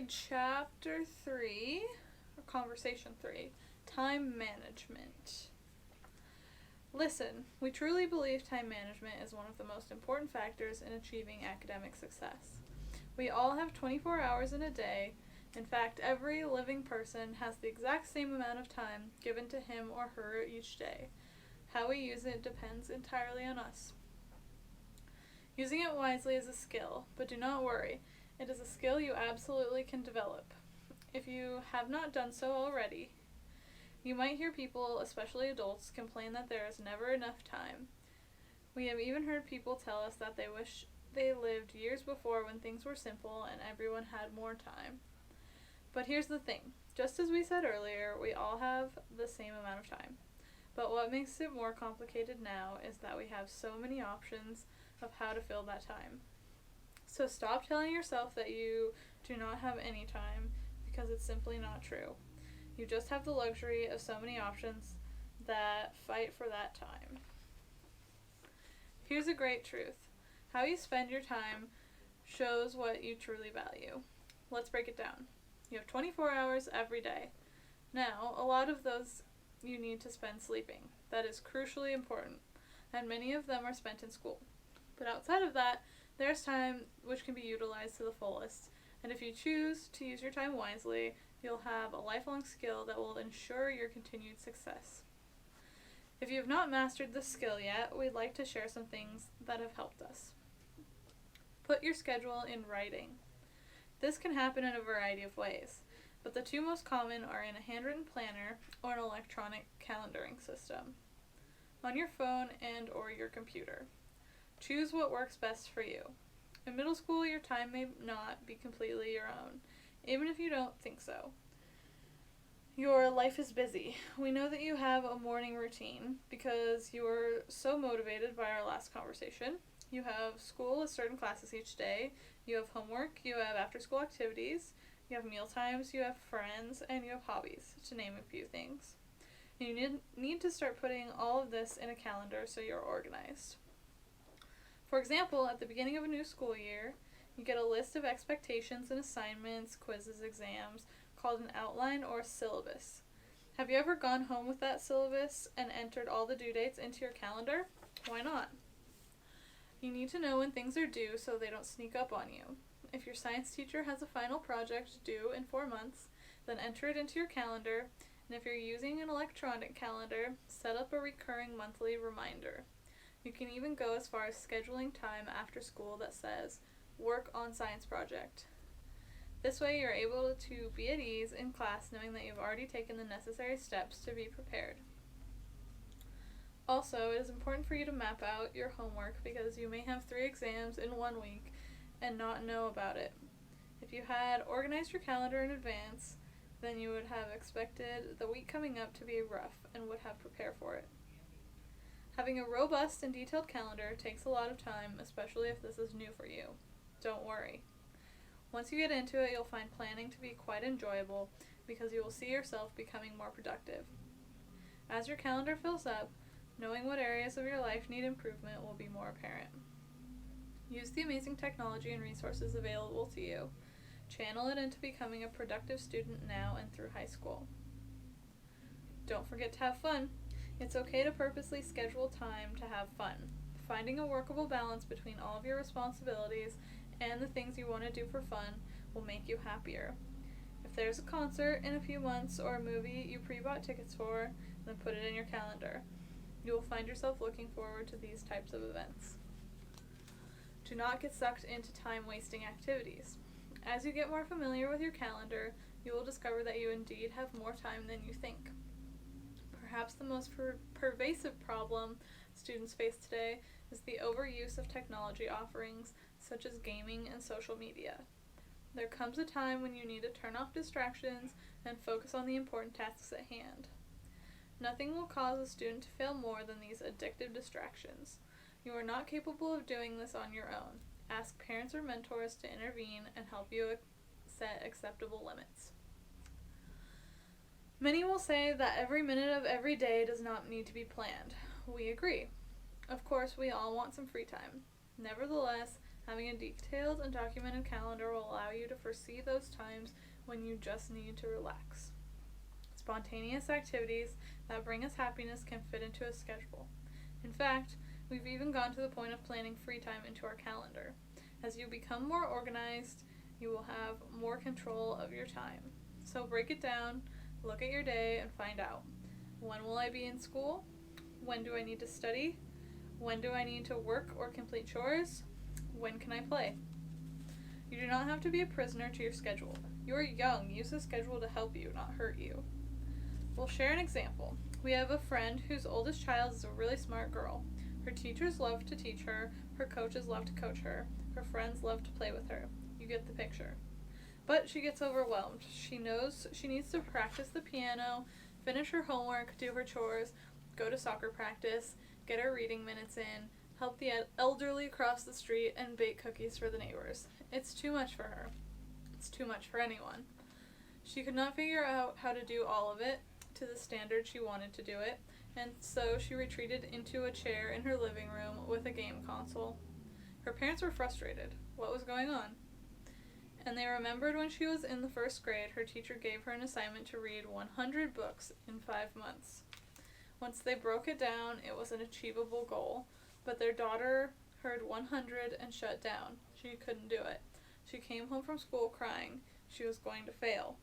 Chapter 3, or Conversation 3, Time Management. Listen, we truly believe time management is one of the most important factors in achieving academic success. We all have 24 hours in a day. In fact, every living person has the exact same amount of time given to him or her each day. How we use it depends entirely on us. Using it wisely is a skill, but do not worry. It is a skill you absolutely can develop. If you have not done so already, you might hear people, especially adults, complain that there is never enough time. We have even heard people tell us that they wish they lived years before when things were simple and everyone had more time. But here's the thing. Just as we said earlier, we all have the same amount of time. But what makes it more complicated now is that we have so many options of how to fill that time. So stop telling yourself that you do not have any time, because it's simply not true. You just have the luxury of so many options that fight for that time. Here's a great truth. How you spend your time shows what you truly value. Let's break it down. You have 24 hours every day. Now, a lot of those you need to spend sleeping. That is crucially important, and many of them are spent in school. But outside of that, there's time which can be utilized to the fullest, and if you choose to use your time wisely, you'll have a lifelong skill that will ensure your continued success. If you have not mastered this skill yet, we'd like to share some things that have helped us. Put your schedule in writing. This can happen in a variety of ways, but the two most common are in a handwritten planner or an electronic calendaring system, on your phone and or your computer. Choose what works best for you. In middle school, your time may not be completely your own, even if you don't think so. Your life is busy. We know that you have a morning routine because you were so motivated by our last conversation. You have school with certain classes each day. You have homework. You have after-school activities. You have meal times. You have friends. And you have hobbies, to name a few things. You need to start putting all of this in a calendar so you're organized. For example, at the beginning of a new school year, you get a list of expectations and assignments, quizzes, exams, called an outline or a syllabus. Have you ever gone home with that syllabus and entered all the due dates into your calendar? Why not? You need to know when things are due so they don't sneak up on you. If your science teacher has a final project due in 4 months, then enter it into your calendar, and if you're using an electronic calendar, set up a recurring monthly reminder. You can even go as far as scheduling time after school that says, work on science project. This way you're able to be at ease in class knowing that you've already taken the necessary steps to be prepared. Also, it is important for you to map out your homework because you may have 3 exams in 1 week and not know about it. If you had organized your calendar in advance, then you would have expected the week coming up to be rough and would have prepared for it. Having a robust and detailed calendar takes a lot of time, especially if this is new for you. Don't worry. Once you get into it, you'll find planning to be quite enjoyable because you will see yourself becoming more productive. As your calendar fills up, knowing what areas of your life need improvement will be more apparent. Use the amazing technology and resources available to you. Channel it into becoming a productive student now and through high school. Don't forget to have fun. It's okay to purposely schedule time to have fun. Finding a workable balance between all of your responsibilities and the things you want to do for fun will make you happier. If there's a concert in a few months or a movie you pre-bought tickets for, then put it in your calendar. You will find yourself looking forward to these types of events. Do not get sucked into time-wasting activities. As you get more familiar with your calendar, you will discover that you indeed have more time than you think. Perhaps the most pervasive problem students face today is the overuse of technology offerings such as gaming and social media. There comes a time when you need to turn off distractions and focus on the important tasks at hand. Nothing will cause a student to fail more than these addictive distractions. You are not capable of doing this on your own. Ask parents or mentors to intervene and help you set acceptable limits. Many will say that every minute of every day does not need to be planned. We agree. Of course, we all want some free time. Nevertheless, Having a detailed and documented calendar will allow you to foresee those times when you just need to relax. Spontaneous activities that bring us happiness can fit into a schedule. In fact, we've even gone to the point of planning free time into our calendar. As you become more organized, you will have more control of your time. So break it down, look at your day, and find out. When will I be in school? When do I need to study? When do I need to work or complete chores? When can I play? You do not have to be a prisoner to your schedule. You are young. Use the schedule to help you, not hurt you. We'll share an example. We have a friend whose oldest child is a really smart girl. Her teachers love to teach her. Her coaches love to coach her. Her friends love to play with her. You get the picture. But she gets overwhelmed. She knows she needs to practice the piano, finish her homework, do her chores, go to soccer practice, get her reading minutes in, help the elderly across the street, and bake cookies for the neighbors. It's too much for her. It's too much for anyone. She could not figure out how to do all of it to the standard she wanted to do it, and so she retreated into a chair in her living room with a game console. Her parents were frustrated. What was going on? And they remembered when she was in the first grade, her teacher gave her an assignment to read 100 books in 5 months. Once they broke it down, it was an achievable goal, but their daughter heard 100 and shut down. She couldn't do it. She came home from school crying. She was going to fail.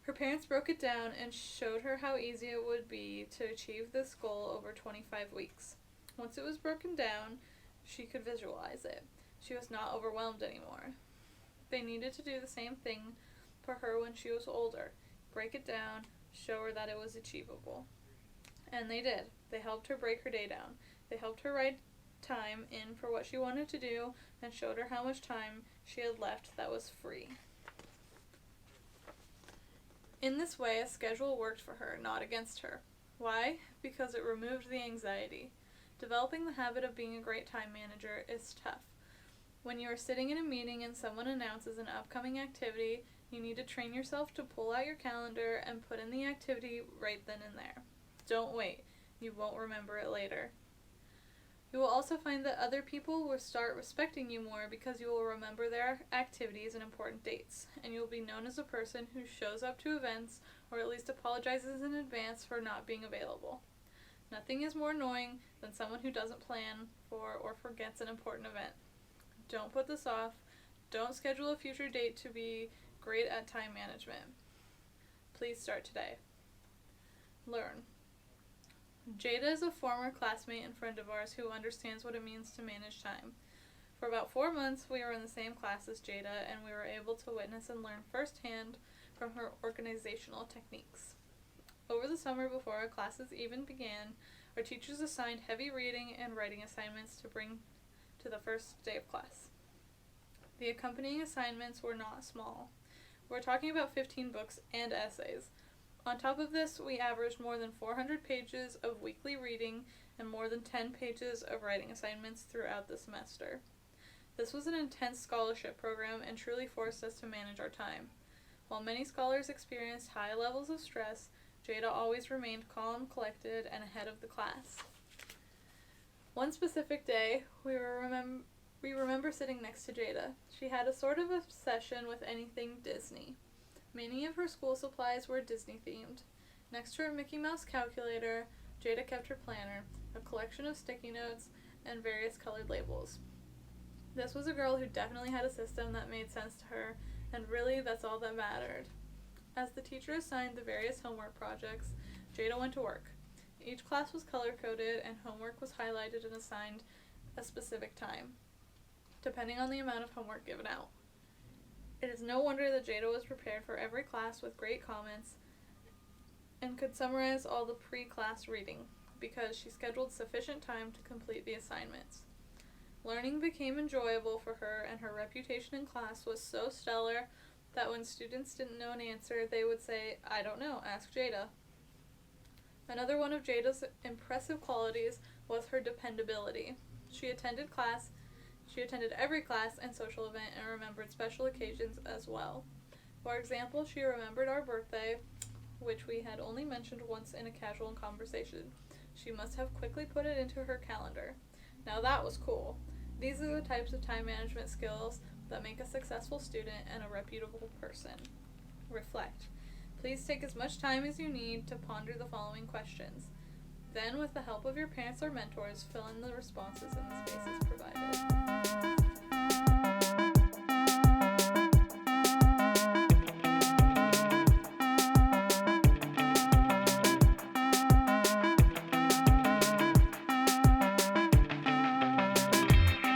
Her parents broke it down and showed her how easy it would be to achieve this goal over 25 weeks. Once it was broken down, she could visualize it. She was not overwhelmed anymore. They needed to do the same thing for her when she was older. Break it down, show her that it was achievable. And they did. They helped her break her day down. They helped her write time in for what she wanted to do and showed her how much time she had left that was free. In this way, a schedule worked for her, not against her. Why? Because it removed the anxiety. Developing the habit of being a great time manager is tough. When you are sitting in a meeting and someone announces an upcoming activity, you need to train yourself to pull out your calendar and put in the activity right then and there. Don't wait. You won't remember it later. You will also find that other people will start respecting you more because you will remember their activities and important dates, and you will be known as a person who shows up to events or at least apologizes in advance for not being available. Nothing is more annoying than someone who doesn't plan for or forgets an important event. Don't put this off. Don't schedule a future date to be great at time management. Please start today. Learn. Jada is a former classmate and friend of ours who understands what it means to manage time. For about 4 months, we were in the same class as Jada, and we were able to witness and learn firsthand from her organizational techniques. Over the summer, before our classes even began, our teachers assigned heavy reading and writing assignments to bring to the first day of class. The accompanying assignments were not small. We're talking about 15 books and essays. On top of this, we averaged more than 400 pages of weekly reading and more than 10 pages of writing assignments throughout the semester. This was an intense scholarship program and truly forced us to manage our time. While many scholars experienced high levels of stress, Jada always remained calm, collected, and ahead of the class. One specific day, we remember sitting next to Jada. She had a sort of obsession with anything Disney. Many of her school supplies were Disney-themed. Next to her Mickey Mouse calculator, Jada kept her planner, a collection of sticky notes, and various colored labels. This was a girl who definitely had a system that made sense to her, and really, that's all that mattered. As the teacher assigned the various homework projects, Jada went to work. Each class was color-coded, and homework was highlighted and assigned a specific time, depending on the amount of homework given out. It is no wonder that Jada was prepared for every class with great comments and could summarize all the pre-class reading, because she scheduled sufficient time to complete the assignments. Learning became enjoyable for her, and her reputation in class was so stellar that when students didn't know an answer, they would say, "I don't know, ask Jada." Another one of Jada's impressive qualities was her dependability. She attended every class and social event and remembered special occasions as well. For example, she remembered our birthday, which we had only mentioned once in a casual conversation. She must have quickly put it into her calendar. Now that was cool. These are the types of time management skills that make a successful student and a reputable person. Reflect. Please take as much time as you need to ponder the following questions. Then, with the help of your parents or mentors, fill in the responses in the spaces provided.